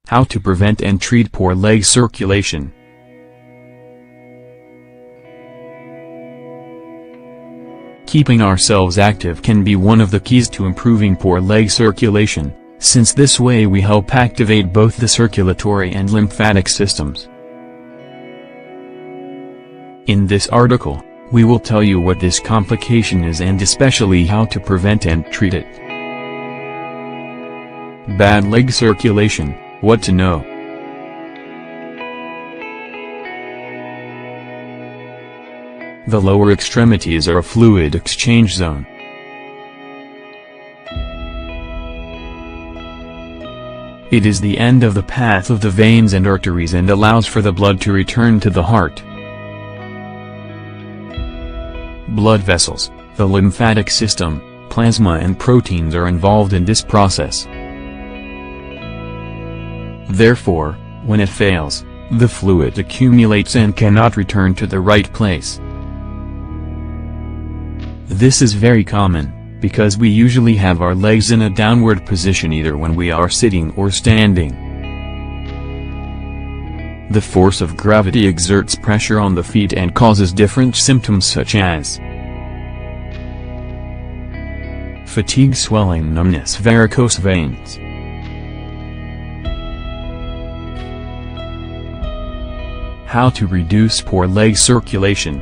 How to prevent and treat poor leg circulation. Keeping ourselves active can be one of the keys to improving poor leg circulation, since this way we help activate both the circulatory and lymphatic systems. In this article, we will tell you what this complication is and especially how to prevent and treat it. Bad leg circulation, what to know. The lower extremities are a fluid exchange zone. It is the end of the path of the veins and arteries and allows for the blood to return to the heart. Blood vessels, the lymphatic system, plasma and proteins are involved in this process. Therefore, when it fails, the fluid accumulates and cannot return to the right place. This is very common, because we usually have our legs in a downward position either when we are sitting or standing. The force of gravity exerts pressure on the feet and causes different symptoms such as fatigue, swelling, numbness, varicose veins. How to reduce poor leg circulation.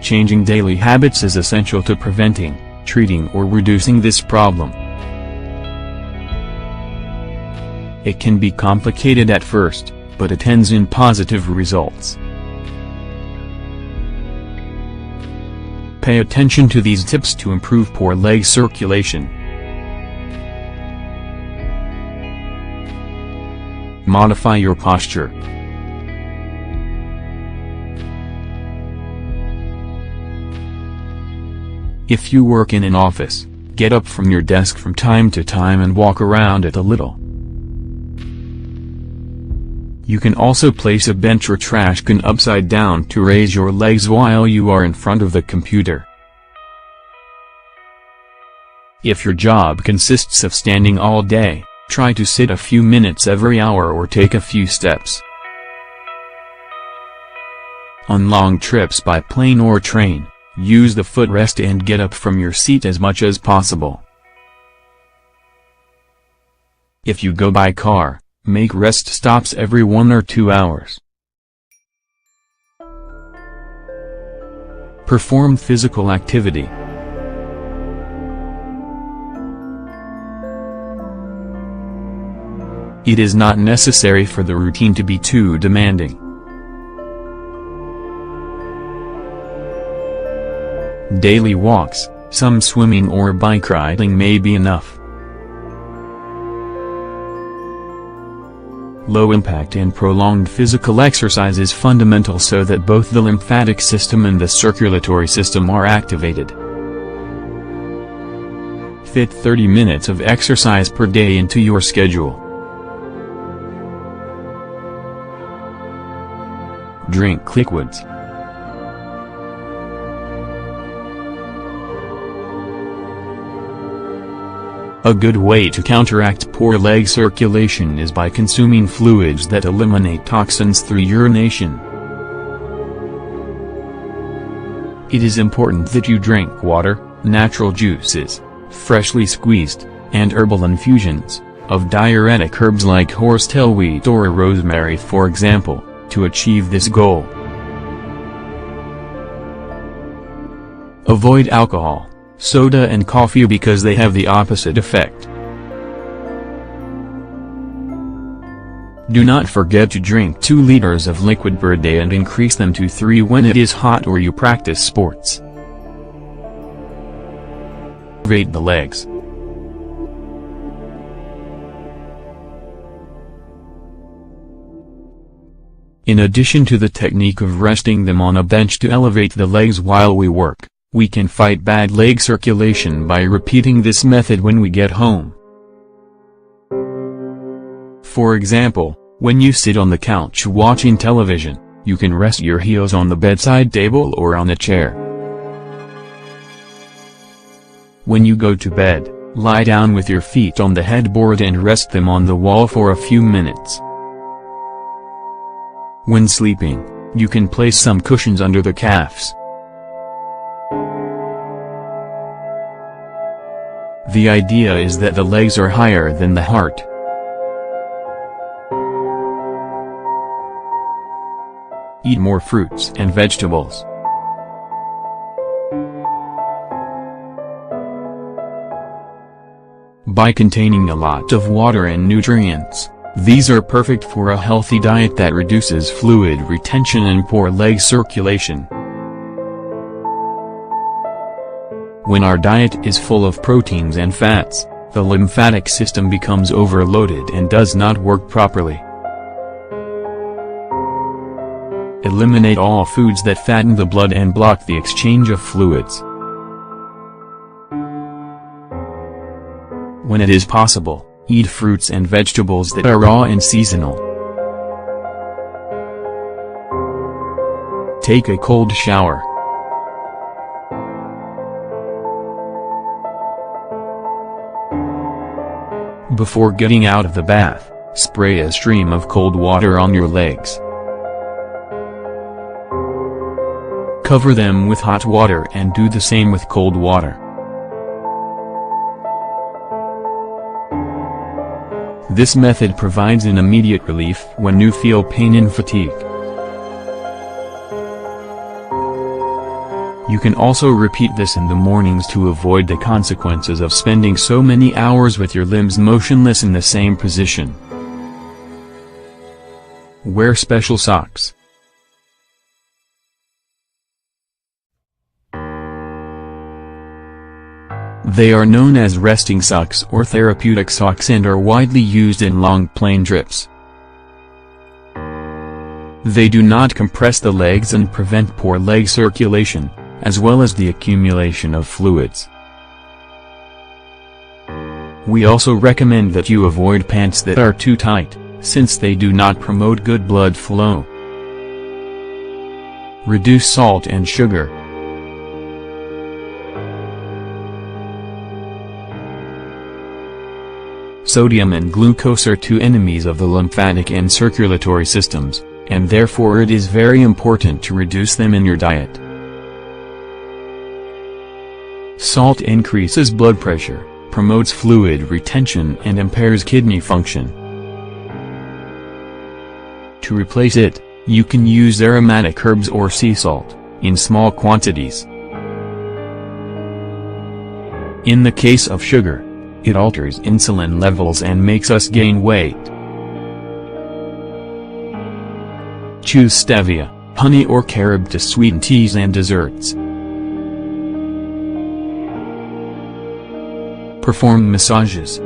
Changing daily habits is essential to preventing, treating or reducing this problem. It can be complicated at first, but it ends in positive results. Pay attention to these tips to improve poor leg circulation. Modify your posture. If you work in an office, get up from your desk from time to time and walk around it a little. You can also place a bench or trash can upside down to raise your legs while you are in front of the computer. If your job consists of standing all day, try to sit a few minutes every hour or take a few steps. On long trips by plane or train, use the footrest and get up from your seat as much as possible. If you go by car, make rest stops every 1 or 2 hours. Perform physical activity. It is not necessary for the routine to be too demanding. Daily walks, some swimming or bike riding may be enough. Low impact and prolonged physical exercise is fundamental so that both the lymphatic system and the circulatory system are activated. Fit 30 minutes of exercise per day into your schedule. Drink liquids. A good way to counteract poor leg circulation is by consuming fluids that eliminate toxins through urination. It is important that you drink water, natural juices, freshly squeezed, and herbal infusions, of diuretic herbs like horsetail wheat or rosemary for example, to achieve this goal. Avoid alcohol, soda and coffee because they have the opposite effect. Do not forget to drink 2 liters of liquid per day and increase them to 3 when it is hot or you practice sports. Activate the legs. In addition to the technique of resting them on a bench to elevate the legs while we work, we can fight bad leg circulation by repeating this method when we get home. For example, when you sit on the couch watching television, you can rest your heels on the bedside table or on a chair. When you go to bed, lie down with your feet on the headboard and rest them on the wall for a few minutes. When sleeping, you can place some cushions under the calves. The idea is that the legs are higher than the heart. Eat more fruits and vegetables. By containing a lot of water and nutrients, these are perfect for a healthy diet that reduces fluid retention and poor leg circulation. When our diet is full of proteins and fats, the lymphatic system becomes overloaded and does not work properly. Eliminate all foods that fatten the blood and block the exchange of fluids. When it is possible, eat fruits and vegetables that are raw and seasonal. Take a cold shower. Before getting out of the bath, spray a stream of cold water on your legs. Cover them with hot water and do the same with cold water. This method provides an immediate relief when you feel pain and fatigue. You can also repeat this in the mornings to avoid the consequences of spending so many hours with your limbs motionless in the same position. Wear special socks. They are known as resting socks or therapeutic socks and are widely used in long plane trips. They do not compress the legs and prevent poor leg circulation, as well as the accumulation of fluids. We also recommend that you avoid pants that are too tight, since they do not promote good blood flow. Reduce salt and sugar. Sodium and glucose are two enemies of the lymphatic and circulatory systems, and therefore it is very important to reduce them in your diet. Salt increases blood pressure, promotes fluid retention and impairs kidney function. To replace it, you can use aromatic herbs or sea salt, in small quantities. In the case of sugar, it alters insulin levels and makes us gain weight. Choose stevia, honey or carob to sweeten teas and desserts. Perform massages.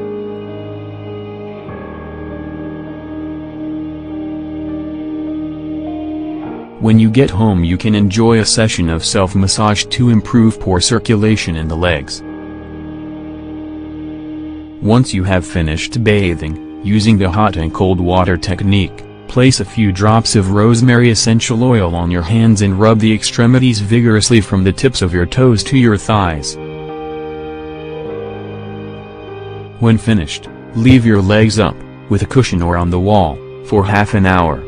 When you get home you can enjoy a session of self-massage to improve poor circulation in the legs. Once you have finished bathing, using the hot and cold water technique, place a few drops of rosemary essential oil on your hands and rub the extremities vigorously from the tips of your toes to your thighs. When finished, leave your legs up, with a cushion or on the wall, for half an hour.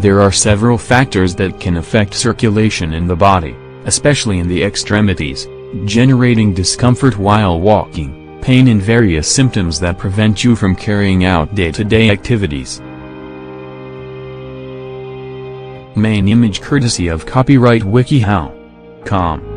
There are several factors that can affect circulation in the body, especially in the extremities, generating discomfort while walking, pain and various symptoms that prevent you from carrying out day-to-day activities. Main image courtesy of copyright WikiHow.com.